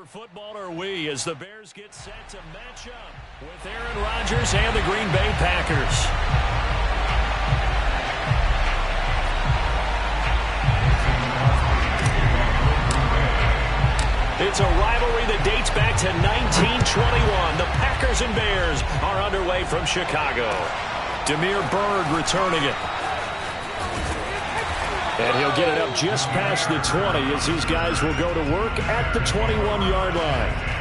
Football are we as the Bears get set to match up with Aaron Rodgers and the Green Bay Packers. It's a rivalry that dates back to 1921. The Packers and Bears are underway from Chicago. Damiere Byrd returning it. And he'll get it up just past the 20 as these guys will go to work at the 21-yard line.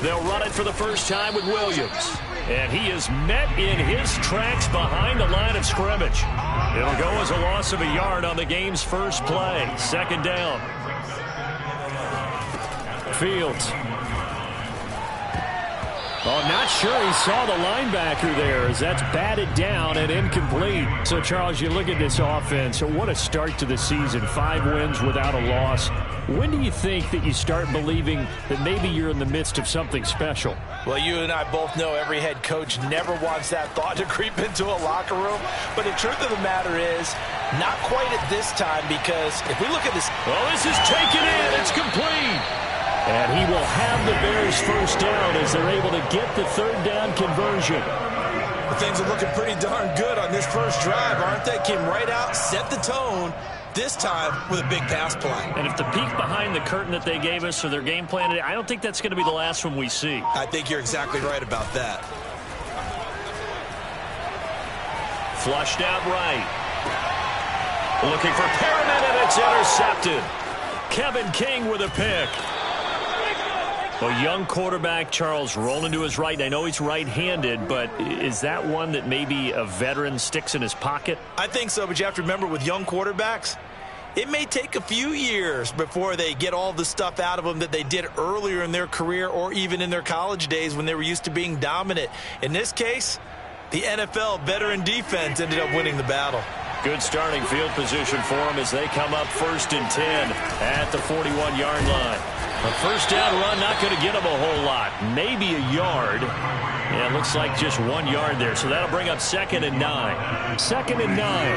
They'll run it for the first time with Williams. And he is met in his tracks behind the line of scrimmage. It'll go as a loss of a yard on the game's first play. Second down. Fields. Oh, not sure he saw the linebacker there as that's batted down and incomplete. So, Charles, you look at this offense. What a start to the season. 5 wins without a loss. When do you think that you start believing that maybe you're in the midst of something special? Well, you and I both know every head coach never wants that thought to creep into a locker room. But the truth of the matter is, not quite at this time, because if we look at this... Well, this is taken in. It's complete. And he will have the Bears first down as they're able to get the third down conversion. Well, things are looking pretty darn good on this first drive, aren't they? Came right out, set the tone, this time with a big pass play. And if the peek behind the curtain that they gave us or their game plan today, I don't think that's going to be the last one we see. I think you're exactly right about that. Flushed out right. Looking for Perriman, and it's intercepted. Kevin King with a pick. A young quarterback, Charles, rolling to his right. And I know he's right-handed, but is that one that maybe a veteran sticks in his pocket? I think so, but you have to remember with young quarterbacks, it may take a few years before they get all the stuff out of them that they did earlier in their career or even in their college days when they were used to being dominant. In this case, the NFL veteran defense ended up winning the battle. Good starting field position for them as they come up 1st and 10 at the 41-yard line. A first down run, not going to get them a whole lot. Maybe a yard. Yeah, it looks like just 1 yard there. So that'll bring up 2nd and 9. 2nd and 9.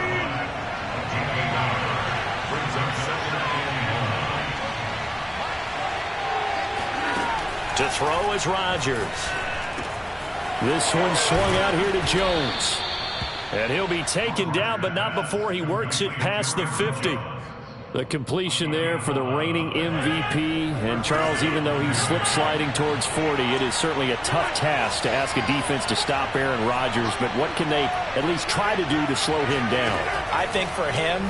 To throw is Rodgers. This one swung out here to Jones. And he'll be taken down, but not before he works it past the 50. The completion there for the reigning MVP. And Charles, even though he's slip-sliding towards 40, it is certainly a tough task to ask a defense to stop Aaron Rodgers. But what can they at least try to do to slow him down? I think for him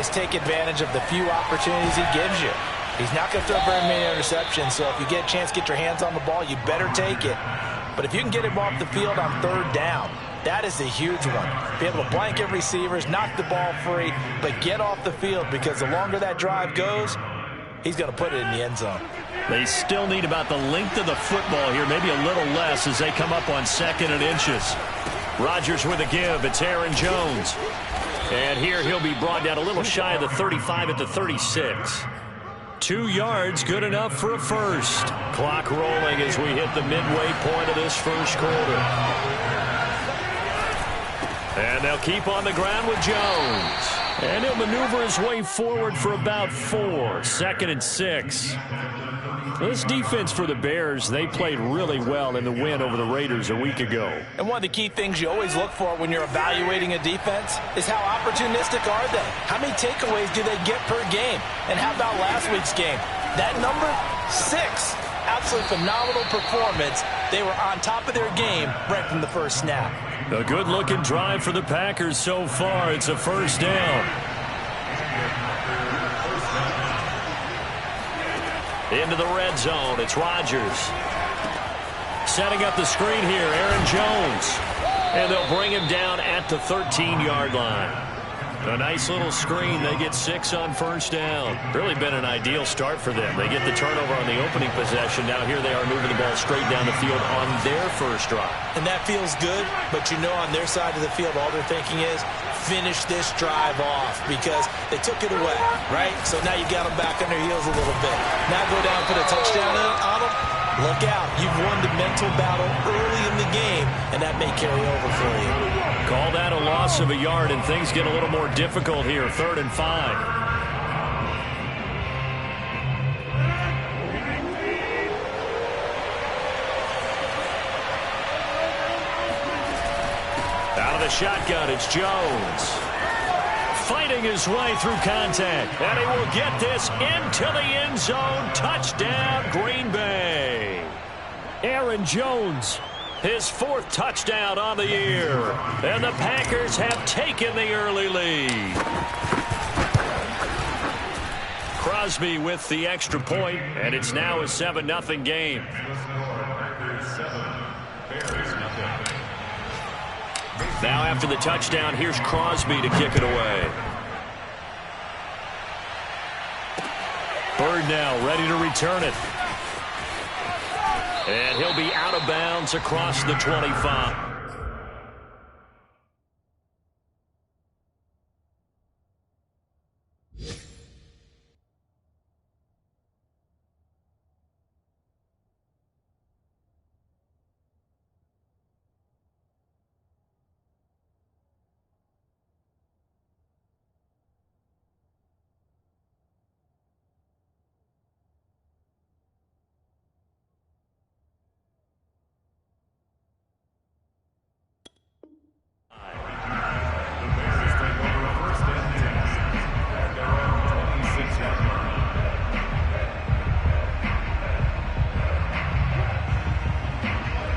is take advantage of the few opportunities he gives you. He's not going to throw very many interceptions, so if you get a chance to get your hands on the ball, you better take it. But if you can get him off the field on 3rd down, that is a huge one. Be able to blanket receivers, knock the ball free, but get off the field, because the longer that drive goes, he's going to put it in the end zone. They still need about the length of the football here, maybe a little less as they come up on 2nd and inches. Rodgers with a give. It's Aaron Jones. And here he'll be brought down a little shy of the 35 at the 36. 2 yards, good enough for a first. Clock rolling as we hit the midway point of this first quarter. And they'll keep on the ground with Jones. And he'll maneuver his way forward for about 4. 2nd and 6. This defense for the Bears, they played really well in the win over the Raiders a week ago. And one of the key things you always look for when you're evaluating a defense is how opportunistic are they? How many takeaways do they get per game? And how about last week's game? That number 6. Absolutely phenomenal performance. They were on top of their game right from the first snap. A good-looking drive for the Packers so far. It's a first down. Into the red zone. It's Rodgers. Setting up the screen here, Aaron Jones. And they'll bring him down at the 13-yard line. A nice little screen. They get 6 on first down. Really been an ideal start for them. They get the turnover on the opening possession. Now here they are moving the ball straight down the field on their first drive. And that feels good, but you know on their side of the field, all they're thinking is finish this drive off because they took it away, right? So now you got them back on their heels a little bit. Now go down and put a touchdown on them. Look out. You've won the mental battle early in the game, and that may carry over for you. Call that a loss of a yard, and things get a little more difficult here. 3rd and 5. Out of the shotgun, it's Jones. Fighting his way through contact, and he will get this into the end zone. Touchdown, Green Bay. Aaron Jones, his 4th touchdown on the year. And the Packers have taken the early lead. Crosby with the extra point, and it's now a 7-0 game. Now after the touchdown, here's Crosby to kick it away. Bird now ready to return it. And he'll be out of bounds across the 25.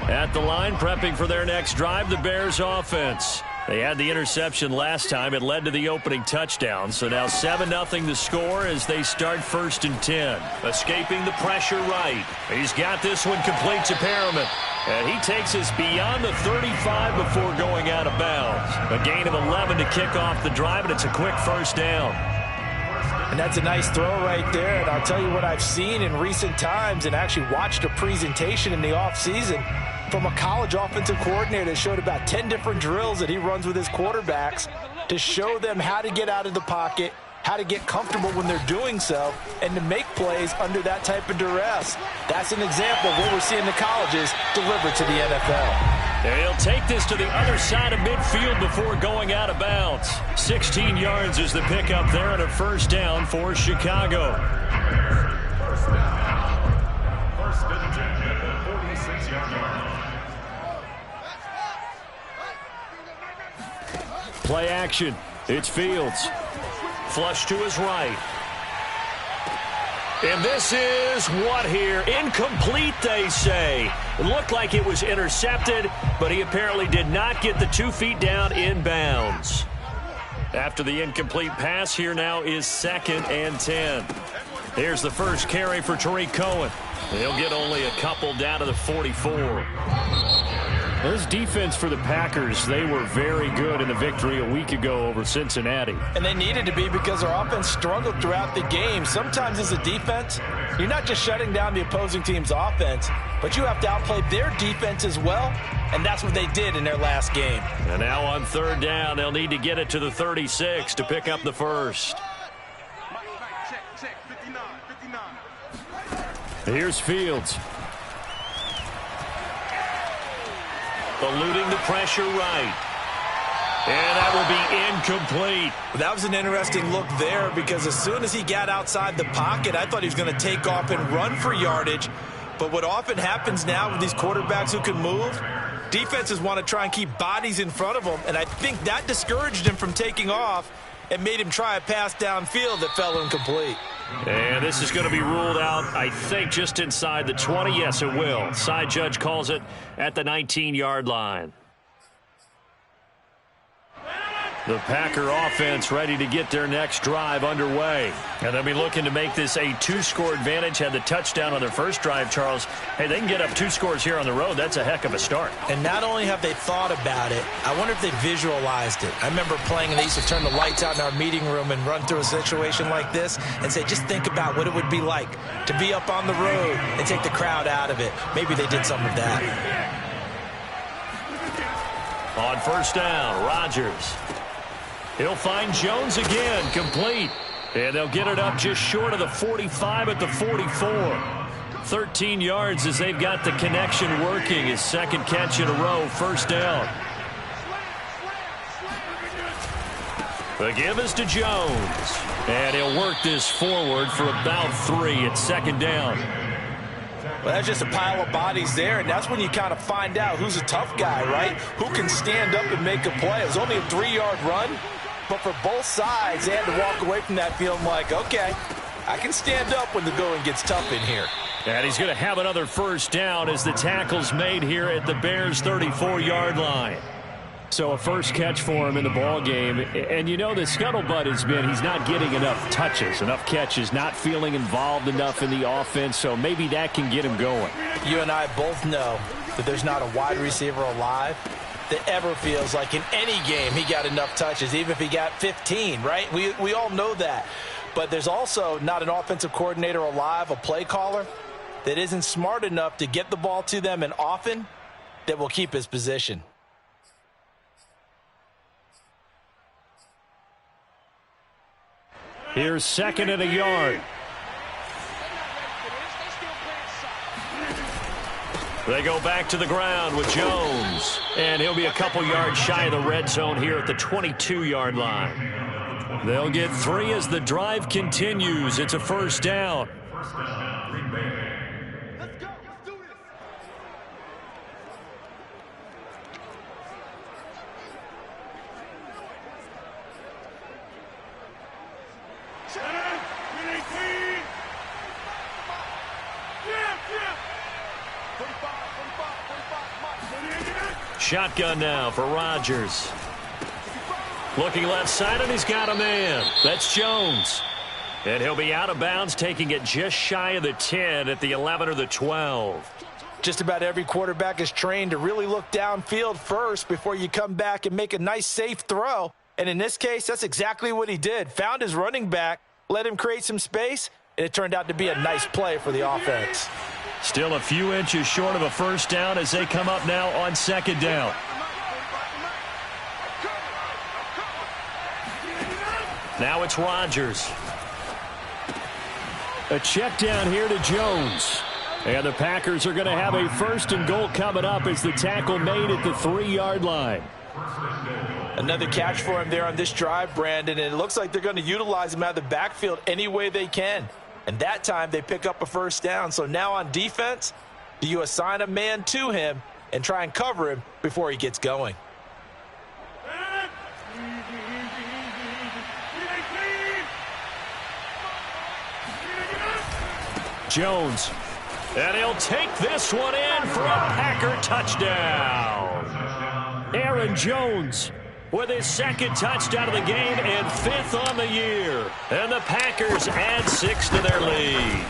At the line, prepping for their next drive, the Bears offense. They had the interception last time. It led to the opening touchdown. So now 7-0 the score as they start 1st and 10. Escaping the pressure right. He's got this one complete to Perriman. And he takes us beyond the 35 before going out of bounds. A gain of 11 to kick off the drive, and it's a quick 1st down. And that's a nice throw right there. And I'll tell you what I've seen in recent times and actually watched a presentation in the offseason from a college offensive coordinator that showed about 10 different drills that he runs with his quarterbacks to show them how to get out of the pocket, how to get comfortable when they're doing so, and to make plays under that type of duress. That's an example of what we're seeing the colleges deliver to the NFL. And he'll take this to the other side of midfield before going out of bounds. 16 yards is the pickup there and a 1st down for Chicago. Play action. It's Fields. Flush to his right. And this is what here? Incomplete, they say. It looked like it was intercepted, but he apparently did not get the 2 feet down in bounds. After the incomplete pass, here now is 2nd and 10. Here's the first carry for Tariq Cohen. He'll get only a couple down to the 44. This defense for the Packers, they were very good in the victory a week ago over Cincinnati. And they needed to be because their offense struggled throughout the game. Sometimes as a defense, you're not just shutting down the opposing team's offense, but you have to outplay their defense as well, and that's what they did in their last game. And now on 3rd down, they'll need to get it to the 36 to pick up the 1st. Here's Fields. Eluding the pressure right. And that will be incomplete. That was an interesting look there because as soon as he got outside the pocket, I thought he was going to take off and run for yardage. But what often happens now with these quarterbacks who can move, defenses want to try and keep bodies in front of them. And I think that discouraged him from taking off and made him try a pass downfield that fell incomplete. And this is going to be ruled out, I think, just inside the 20. Yes, it will. Side judge calls it at the 19-yard line. The Packer offense ready to get their next drive underway. And they'll be looking to make this a 2-score advantage. Had the touchdown on their first drive, Charles. Hey, they can get up 2 scores here on the road. That's a heck of a start. And not only have they thought about it, I wonder if they visualized it. I remember playing, and they used to turn the lights out in our meeting room and run through a situation like this and say, just think about what it would be like to be up on the road and take the crowd out of it. Maybe they did some of that. On first down, Rodgers. He'll find Jones again, complete. And they'll get it up just short of the 45 at the 44. 13 yards as they've got the connection working. His second catch in a row, first down. The give is to Jones. And he'll work this forward for about 3 at second down. Well, that's just a pile of bodies there, and that's when you kind of find out who's a tough guy, right? Who can stand up and make a play. It was only a 3-yard run, but for both sides, they had to walk away from that feeling like, okay, I can stand up when the going gets tough in here. And he's going to have another first down as the tackle's made here at the Bears' 34-yard line. So a first catch for him in the ball game. And you know the scuttlebutt has been he's not getting enough touches, enough catches, not feeling involved enough in the offense. So maybe that can get him going. You and I both know that there's not a wide receiver alive that ever feels like in any game he got enough touches, even if he got 15, right? We all know that. But there's also not an offensive coordinator alive, a play caller, that isn't smart enough to get the ball to them and often that will keep his position. Here's second and a yard. They go back to the ground with Jones. And he'll be a couple yards shy of the red zone here at the 22-yard line. They'll get 3 as the drive continues. It's a first down. Shotgun now for Rodgers. Looking left side, and he's got a man. That's Jones. And he'll be out of bounds, taking it just shy of the 10 at the 11 or the 12. Just about every quarterback is trained to really look downfield first before you come back and make a nice, safe throw. And in this case, that's exactly what he did. Found his running back, let him create some space, and it turned out to be a nice play for the offense. Still a few inches short of a first down as they come up now on second down. Now it's Rodgers. A check down here to Jones. And the Packers are going to have a first and goal coming up as the tackle made at the 3-yard line. Another catch for him there on this drive, Brandon, and it looks like they're going to utilize him out of the backfield any way they can. And that time they pick up a first down. So now on defense, do you assign a man to him and try and cover him before he gets going? Jones. And he'll take this one in for a Packer touchdown. Aaron Jones with his second touchdown of the game and 5th on the year. And the Packers add 6 to their lead.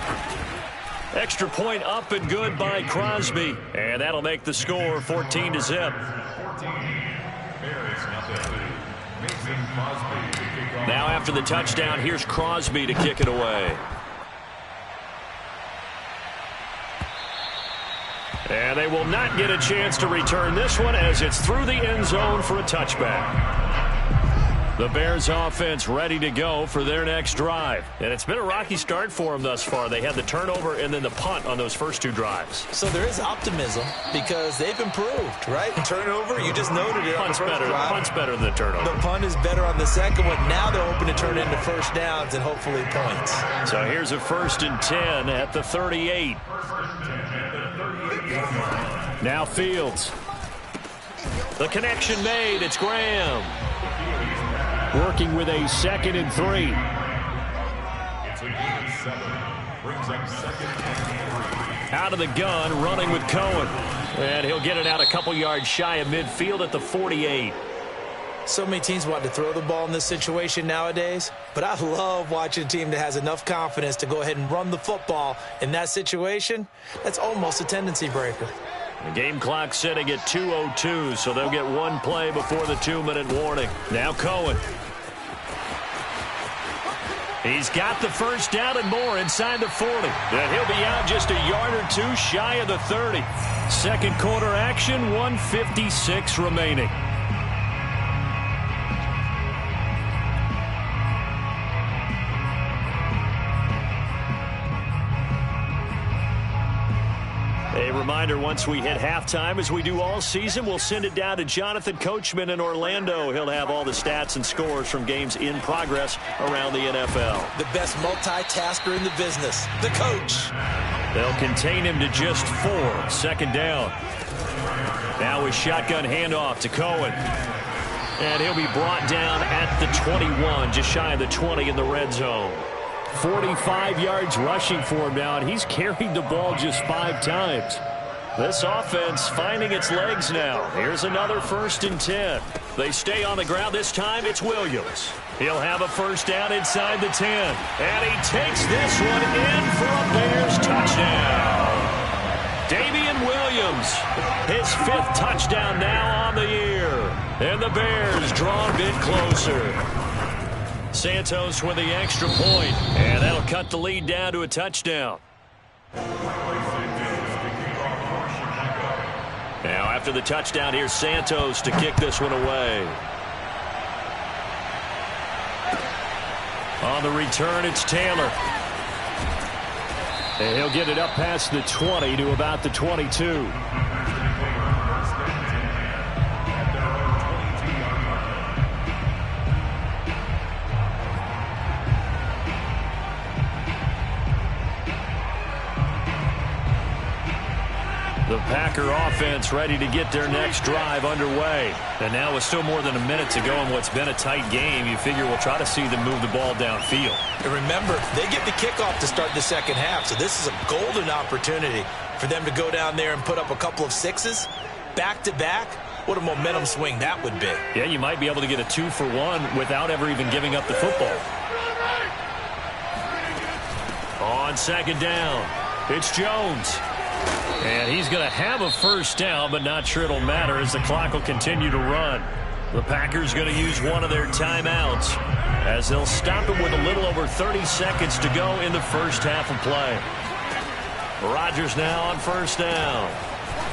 Extra point up and good by Crosby. And that'll make the score 14-0. Now after the touchdown, here's Crosby to kick it away. And they will not get a chance to return this one as it's through the end zone for a touchback. The Bears offense ready to go for their next drive. And it's been a rocky start for them thus far. They had the turnover and then the punt on those first 2 drives. So there is optimism because they've improved, right? Turnover, you just noted it. Punt's better. Punt's better than the turnover. The punt is better on the second one. Now they're hoping to turn into first downs and hopefully points. So here's a 1st and 10 at the 38. Now Fields. The connection made. It's Graham. Working with a 2nd and 3. Out of the gun, running with Cohen. And he'll get it out a couple yards shy of midfield at the 48. So many teams want to throw the ball in this situation nowadays, but I love watching a team that has enough confidence to go ahead and run the football in that situation. That's almost a tendency breaker. The game clock sitting at 2:02, so they'll get one play before the 2-minute warning. Now Cohen. He's got the first down and more inside the 40. And he'll be out just a yard or two shy of the 30. Second quarter action, 1:56 remaining. A reminder, once we hit halftime, as we do all season, we'll send it down to Jonathan Coachman in Orlando. He'll have all the stats and scores from games in progress around the NFL. The best multitasker in the business, the coach. They'll contain him to just 4. Second down. Now a shotgun handoff to Cohen. And he'll be brought down at the 21, just shy of the 20 in the red zone. 45 yards rushing for him now, and he's carried the ball just 5 times. This offense finding its legs now. Here's another 1st and 10. They stay on the ground. This time it's Williams. He'll have a first down inside the 10. And he takes this one in for a Bears touchdown. Damian Williams, his 5th touchdown now on the year. And the Bears draw a bit closer. Santos with the extra point, and that'll cut the lead down to a touchdown. Now after the touchdown, here's Santos to kick this one away. On the return, it's Taylor. And he'll get it up past the 20 to about the 22. The Packer offense ready to get their next drive underway. And now with still more than a minute to go in what's been a tight game, you figure we'll try to see them move the ball downfield. And remember, they get the kickoff to start the second half, so this is a golden opportunity for them to go down there and put up a couple of 6s back-to-back. What a momentum swing that would be. Yeah, you might be able to get a 2-for-1 without ever even giving up the football. On second down, it's Jones. And he's going to have a first down, but not sure it'll matter as the clock will continue to run. The Packers going to use one of their timeouts as they'll stop him with a little over 30 seconds to go in the first half of play. Rodgers now on first down.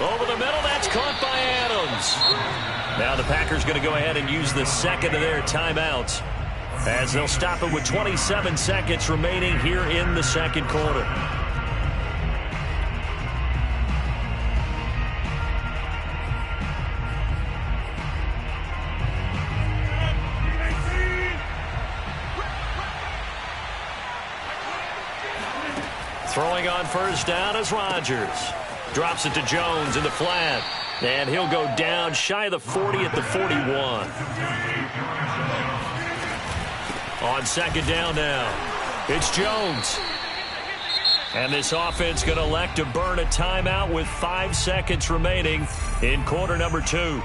Over the middle, that's caught by Adams. Now the Packers going to go ahead and use the second of their timeouts as they'll stop him with 27 seconds remaining here in the second quarter. Throwing on first down is Rodgers. Drops it to Jones in the flat. And he'll go down shy of the 40 at the 41. On second down now, it's Jones. And this offense going to elect to burn a timeout with 5 seconds remaining in quarter number 2.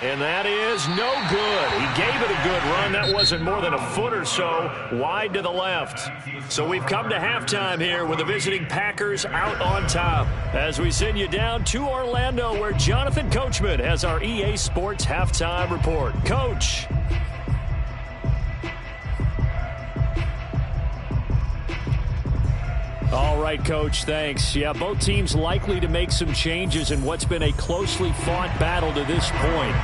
And that is no good. He gave it a good run. That wasn't more than a foot or so wide to the left. So we've come to halftime here with the visiting Packers out on top. As we send you down to Orlando where Jonathan Coachman has our EA Sports halftime report. Coach. All right, Coach, thanks. Yeah, both teams likely to make some changes in what's been a closely fought battle to this point.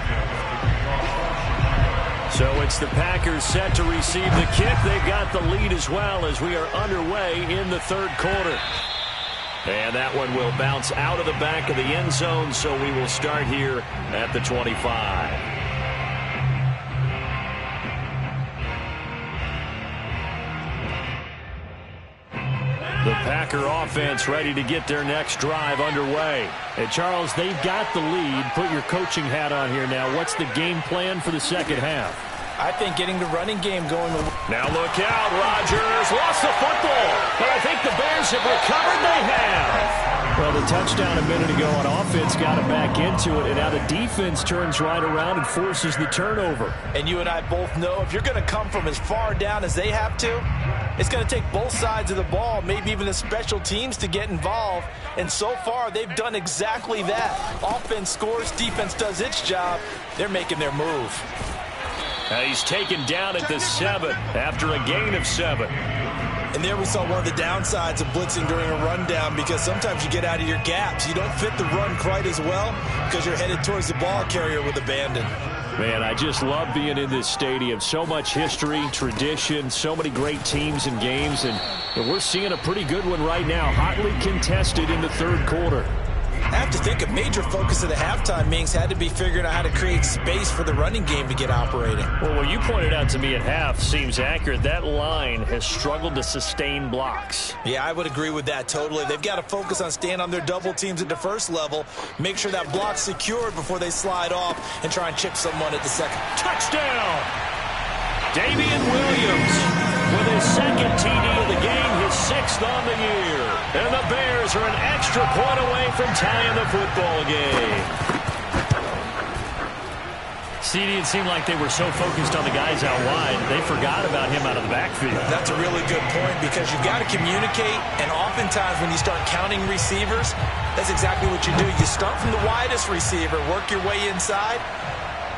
So it's the Packers set to receive the kick. They've got the lead as well as we are underway in the third quarter. And that one will bounce out of the back of the end zone, so we will start here at the 25. The Packer offense ready to get their next drive underway. And Charles, they've got the lead. Put your coaching hat on here now. What's the game plan for the second half? I think getting the running game going. Now look out. Rodgers lost the football. But I think the Bears have recovered. They have. Well, the touchdown a minute ago on offense got it back into it. And now the defense turns right around and forces the turnover. And you and I both know if you're going to come from as far down as they have to, it's going to take both sides of the ball, maybe even the special teams, to get involved. And so far, they've done exactly that. Offense scores, defense does its job. They're making their move. He's taken down at the 7 after a gain of 7. And there we saw one of the downsides of blitzing during a rundown, because sometimes you get out of your gaps. You don't fit the run quite as well because you're headed towards the ball carrier with abandon. Man, I just love being in this stadium. So much history, tradition, so many great teams and games. And we're seeing a pretty good one right now, hotly contested in the third quarter. I have to think a major focus of the halftime meetings had to be figuring out how to create space for the running game to get operating. Well, what you pointed out to me at half seems accurate. That line has struggled to sustain blocks. Yeah, I would agree with that totally. They've got to focus on staying on their double teams at the first level, make sure that block's secured before they slide off and try and chip someone at the second. Touchdown! Damian Williams with his second TD of the game, his 6th on the year. And the Bears are an extra point away from tying the football game. CD, it seemed like they were so focused on the guys out wide, they forgot about him out of the backfield. That's a really good point, because you've got to communicate, and oftentimes when you start counting receivers, that's exactly what you do. You start from the widest receiver, work your way inside.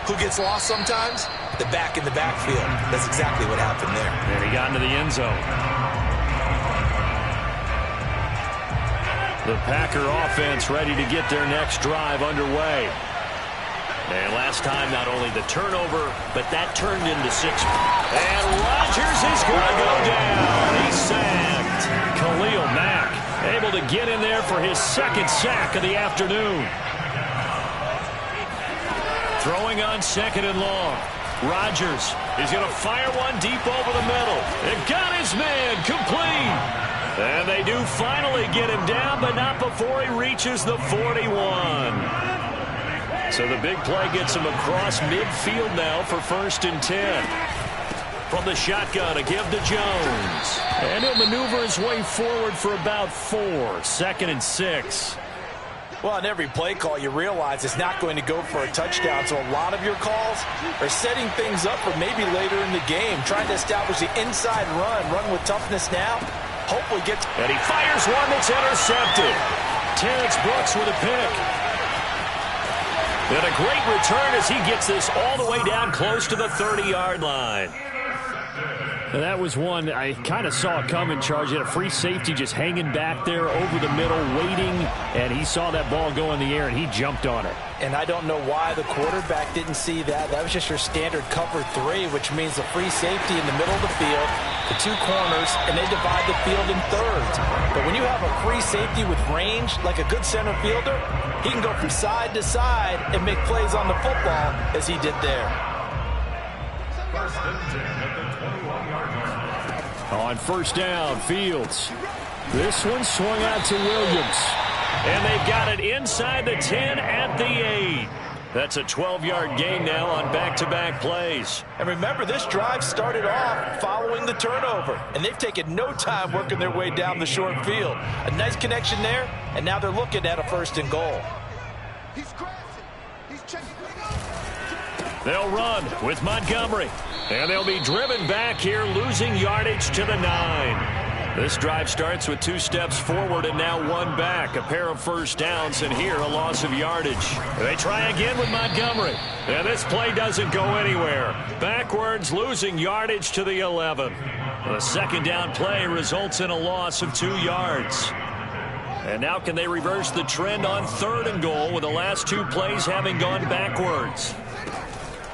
Who gets lost sometimes? The back in the backfield. That's exactly what happened there. And he got into the end zone. The Packer offense ready to get their next drive underway. And last time, not only the turnover, but that turned into 6. And Rodgers is going to go down. He's sacked. Khalil Mack able to get in there for his 2nd sack of the afternoon. Throwing on 2nd and long. Rodgers is going to fire one deep over the middle. It got his man complete. And they do finally get him down, but not before he reaches the 41. So the big play gets him across midfield now for 1st and 10. From the shotgun, a give to Jones. And he'll maneuver his way forward for about 4. 2nd and 6. Well, in every play call, you realize it's not going to go for a touchdown. So a lot of your calls are setting things up for maybe later in the game, trying to establish the inside run with toughness now. Hopefully gets... And he fires one that's intercepted. Terrence Brooks with a pick. And a great return as he gets this all the way down close to the 30-yard line. That was one I kind of saw coming, Charge. He had a free safety just hanging back there over the middle, waiting, and he saw that ball go in the air, and he jumped on it. And I don't know why the quarterback didn't see that. That was just your standard cover 3, which means the free safety in the middle of the field, the 2 corners, and they divide the field in thirds. But when you have a free safety with range, like a good center fielder, he can go from side to side and make plays on the football as he did there. On 1st down, Fields. This one swung out to Williams. And they've got it inside the 10 at the 8. That's a 12-yard gain now on back-to-back plays. And remember, this drive started off following the turnover, and they've taken no time working their way down the short field. A nice connection there, and now they're looking at a 1st and goal. They'll run with Montgomery. And they'll be driven back here, losing yardage to the 9. This drive starts with 2 steps forward and now 1 back. A pair of 1st downs, and here a loss of yardage. They try again with Montgomery. And this play doesn't go anywhere. Backwards, losing yardage to the 11. The 2nd down play results in a loss of 2 yards. And now can they reverse the trend on 3rd and goal with the last 2 plays having gone backwards?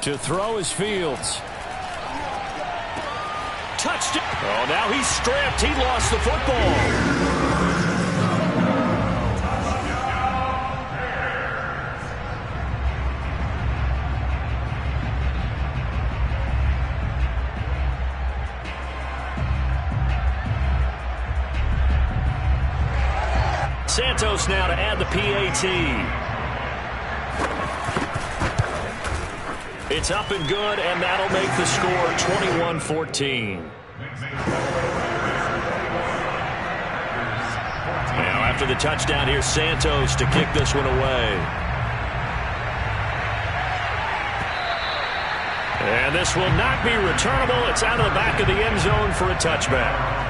To throw is Fields. Touchdown. Oh, now he's stripped. He lost the football. Santos now to add the PAT. It's up and good, and that'll make the score 21-14. Now after the touchdown, here's Santos to kick this one away. And this will not be returnable. It's out of the back of the end zone for a touchback.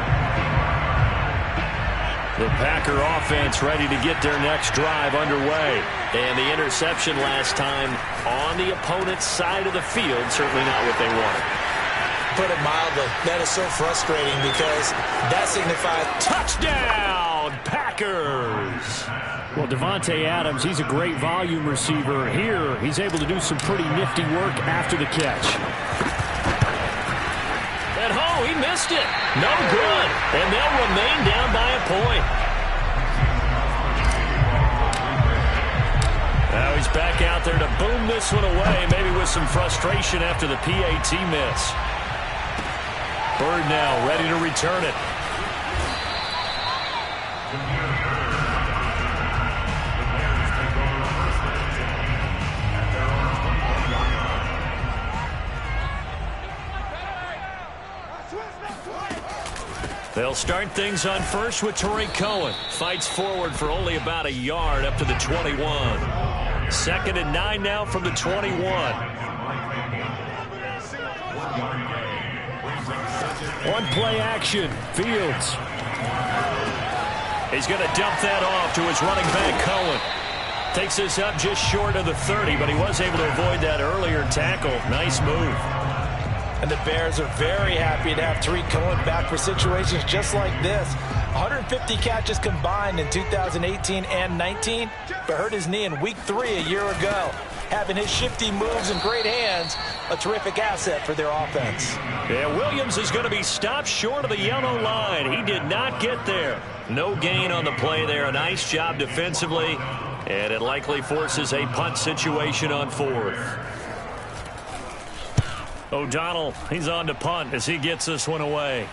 The Packer offense ready to get their next drive underway. And the interception last time on the opponent's side of the field, certainly not what they wanted. Put it mildly, that is so frustrating because that signifies touchdown, Packers. Well, Davante Adams, he's a great volume receiver. Here, he's able to do some pretty nifty work after the catch. And he missed it. No good. And they'll remain down by a point. Now he's back out there to boom this one away, maybe with some frustration after the PAT miss. Bird now ready to return it. They'll start things on first with Tariq Cohen. Fights forward for only about a yard up to the 21. 2nd and 9 now from the 21. On play action, Fields. He's going to dump that off to his running back, Cohen. Takes this up just short of the 30, but he was able to avoid that earlier tackle. Nice move. And the Bears are very happy to have Tariq Cohen back for situations just like this. 150 catches combined in 2018 and 19, but hurt his knee in week 3 a year ago. Having his shifty moves and great hands, a terrific asset for their offense. Yeah, Williams is going to be stopped short of the yellow line. He did not get there. No gain on the play there. A nice job defensively, and it likely forces a punt situation on 4th. O'Donnell, he's on to punt as he gets this one away.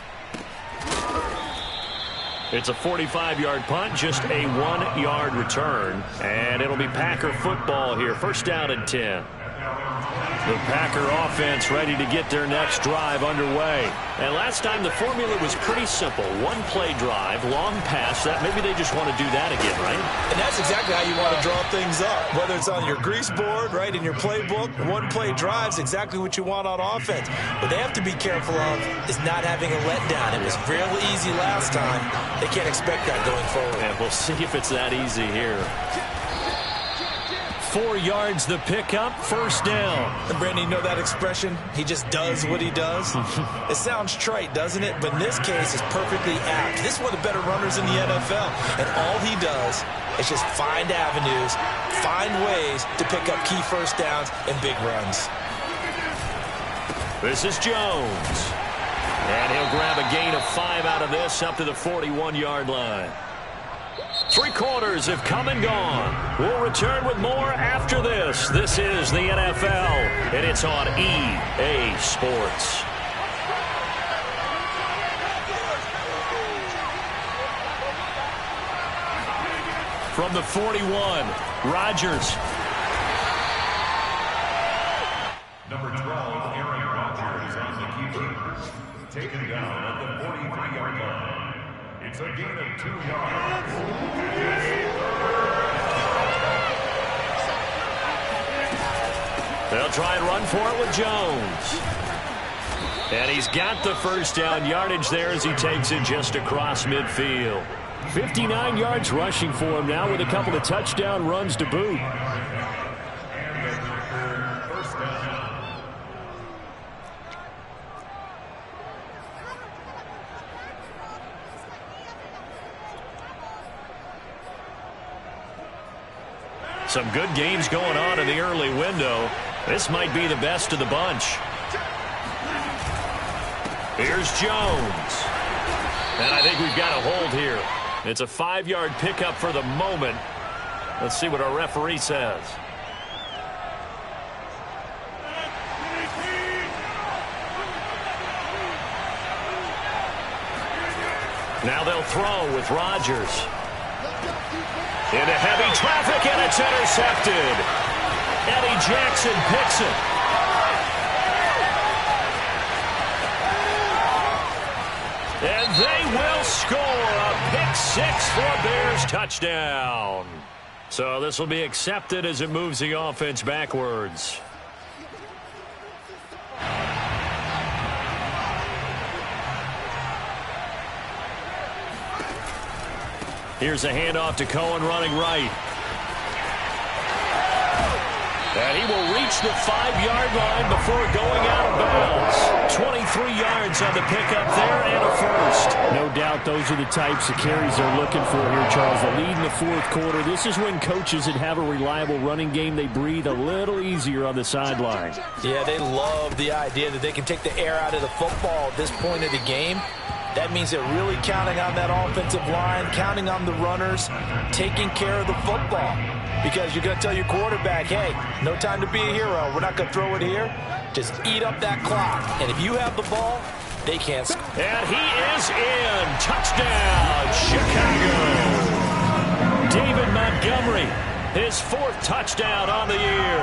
It's a 45-yard punt, just a 1-yard return. And it'll be Packer football here. 1st down and 10. The Packer offense ready to get their next drive underway. And last time the formula was pretty simple. 1-play drive, long pass. That maybe they just want to do that again, right? And that's exactly how you want to draw things up. Whether it's on your grease board, right, in your playbook, 1-play drive's exactly what you want on offense. What they have to be careful of is not having a letdown. It was fairly easy last time. They can't expect that going forward. And we'll see if it's that easy here. 4 yards the pickup, 1st down. And Brandon, you know that expression? He just does what he does? It sounds trite, doesn't it? But in this case, it's perfectly apt. This is one of the better runners in the NFL. And all he does is just find avenues, find ways to pick up key 1st downs and big runs. This is Jones. And he'll grab a gain of 5 out of this up to the 41-yard line. 3 quarters have come and gone. We'll return with more after this. This is the NFL, and it's on EA Sports. From the 41, Rodgers. Number 12, Aaron Rodgers on the keeper. Taken down at the 43-yard line. It's a gain of 2 yards. They'll try and run for it with Jones. And he's got the 1st down yardage there as he takes it just across midfield. 59 yards rushing for him now with a couple of touchdown runs to boot. Some good games going on in the early window. This might be the best of the bunch. Here's Jones. And I think we've got a hold here. It's a 5-yard pickup for the moment. Let's see what our referee says. Now they'll throw with Rodgers. Into heavy traffic, and it's intercepted. Eddie Jackson picks it. And they will score a pick six for a Bears touchdown. So this will be accepted as it moves the offense backwards. Here's a handoff to Cohen running right. And he will reach the 5-yard line before going out of bounds. 23 yards on the pickup there and a first. No doubt those are the types of carries they're looking for here, Charles. The lead in the fourth quarter. This is when coaches that have a reliable running game, they breathe a little easier on the sideline. Yeah, they love the idea that they can take the air out of the football at this point of the game. That means they're really counting on that offensive line, counting on the runners, taking care of the football. Because you're going to tell your quarterback, hey, no time to be a hero. We're not going to throw it here. Just eat up that clock. And if you have the ball, they can't score. And he is in. Touchdown, Chicago. David Montgomery, his fourth touchdown on the year.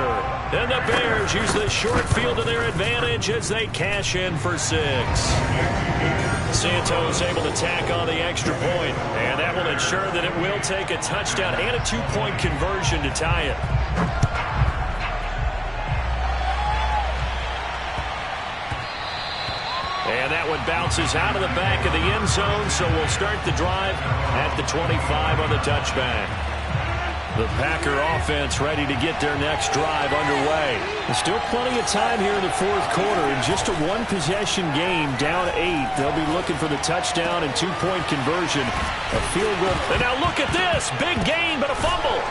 And the Bears use the short field to their advantage as they cash in for 6. Santos able to tack on the extra point, and that will ensure that it will take a touchdown and a 2-point conversion to tie it. And that one bounces out of the back of the end zone, so we'll start the drive at the 25 on the touchback. The Packer offense ready to get their next drive underway. There's still plenty of time here in the fourth quarter. In just a one-possession game, down 8. They'll be looking for the touchdown and 2-point conversion. A field goal. And now look at this. Big gain, but a fumble.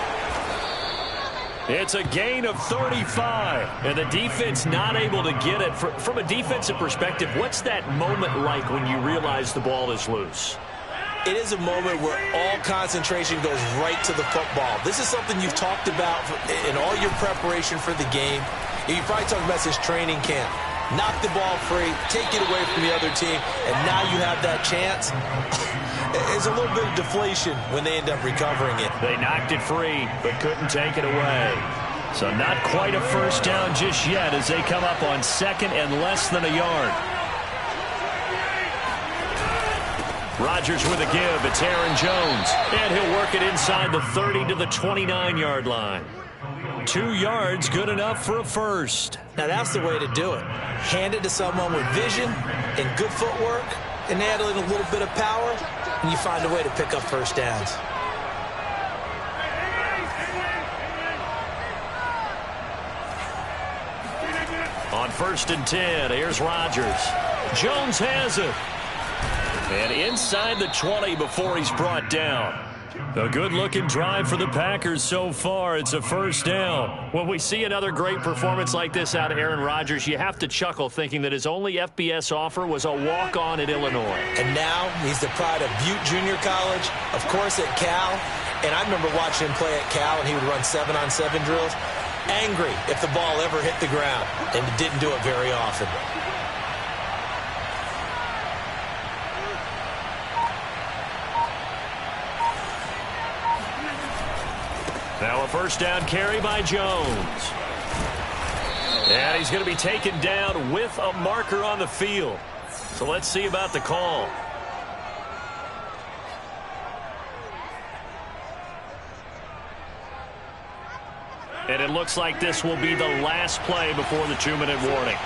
It's a gain of 35. And the defense not able to get it. From a defensive perspective, what's that moment like when you realize the ball is loose? It is a moment where all concentration goes right to the football. This is something you've talked about in all your preparation for the game. You probably talked about this training camp. Knock the ball free, take it away from the other team, and now you have that chance. It's a little bit of deflation when they end up recovering it. They knocked it free, but couldn't take it away. So not quite a first down just yet as they come up on second and less than a yard. Rodgers with a give. It's Aaron Jones. And he'll work it inside the 30 to the 29-yard line. 2 yards, good enough for a first. Now that's the way to do it. Hand it to someone with vision and good footwork, and add in a little bit of power, and you find a way to pick up first downs. On 1st and 10, here's Rodgers. Jones has it. And inside the 20 before he's brought down. A good-looking drive for the Packers so far. It's a first down. When we see another great performance like this out of Aaron Rodgers, you have to chuckle thinking that his only FBS offer was a walk-on at Illinois. And now he's the pride of Butte Junior College, of course at Cal. And I remember watching him play at Cal, and he would run 7-on-7 drills. Angry if the ball ever hit the ground, and didn't do it very often. Now a first down carry by Jones. And he's going to be taken down with a marker on the field. So let's see about the call. And it looks like this will be the last play before the 2-minute warning.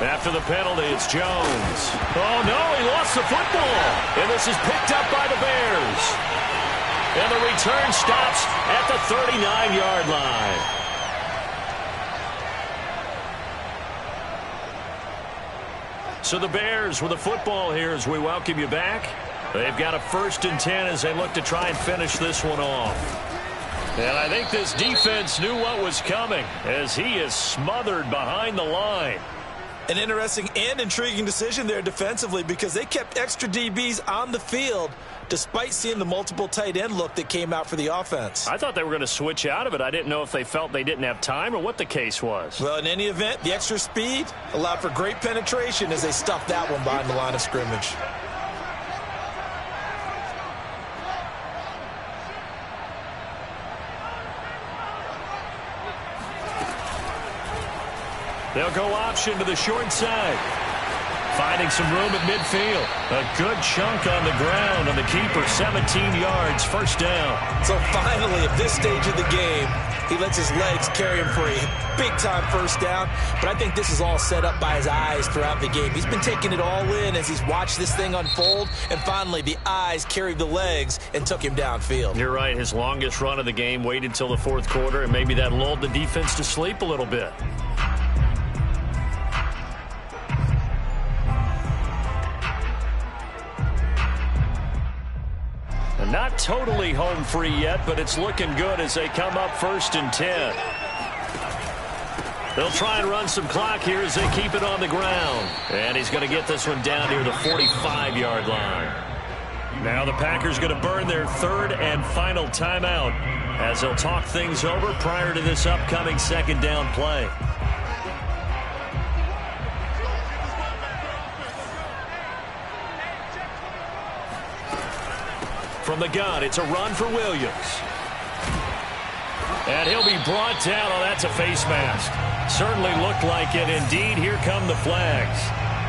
After the penalty, it's Jones. Oh, no, he lost the football. And this is picked up by the Bears. And the return stops at the 39-yard line. So the Bears with the football here as we welcome you back. They've got a 1st and 10 as they look to try and finish this one off. And I think this defense knew what was coming as he is smothered behind the line. An interesting and intriguing decision there defensively because they kept extra DBs on the field despite seeing the multiple tight end look that came out for the offense. I thought they were going to switch out of it. I didn't know if they felt they didn't have time or what the case was. Well, in any event, the extra speed allowed for great penetration as they stuffed that one behind the line of scrimmage. They'll go option to the short side. Finding some room at midfield. A good chunk on the ground on the keeper. 17 yards, first down. So finally, at this stage of the game, he lets his legs carry him for a big-time first down. But I think this is all set up by his eyes throughout the game. He's been taking it all in as he's watched this thing unfold. And finally, the eyes carried the legs and took him downfield. You're right. His longest run of the game waited until the fourth quarter, and maybe that lulled the defense to sleep a little bit. Not totally home free yet, but it's looking good as they come up 1st and 10. They'll try and run some clock here as they keep it on the ground. And he's going to get this one down near the 45-yard line. Now the Packers going to burn their 3rd and final timeout as they'll talk things over prior to this upcoming 2nd down play. From the gun, it's a run for Williams. And he'll be brought down. Oh, that's a face mask. Certainly looked like it. Indeed, here come the flags.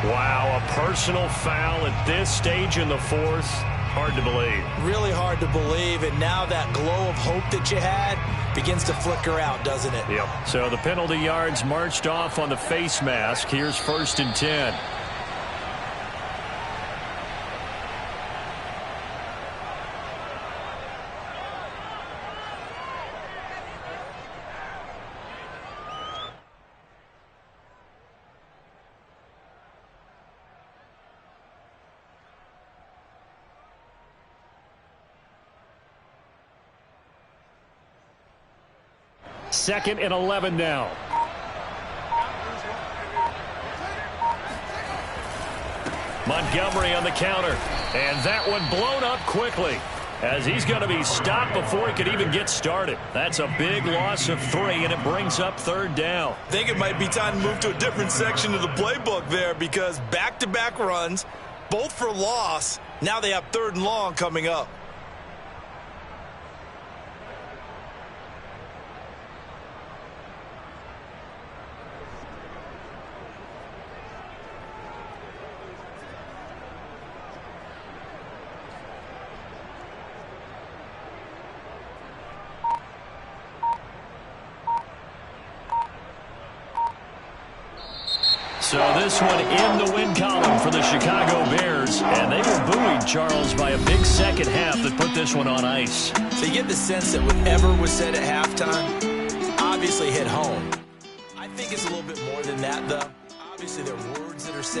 Wow, a personal foul at this stage in the 4th. Hard to believe. Really hard to believe. And now that glow of hope that you had begins to flicker out, doesn't it? Yep. So the penalty yards marched off on the face mask. Here's 1st and 10. Second and 11 now. Montgomery on the counter. And that one blown up quickly as he's going to be stopped before he could even get started. That's a big loss of 3, and it brings up 3rd down. I think it might be time to move to a different section of the playbook there because back-to-back runs, both for loss. Now they have 3rd and long coming up. So this one in the win column for the Chicago Bears. And they were buoyed, Charles, by a big second half that put this one on ice. So you get the sense that whatever was said at halftime obviously hit home. I think it's a little bit more than that, though. Obviously, there are words that are said.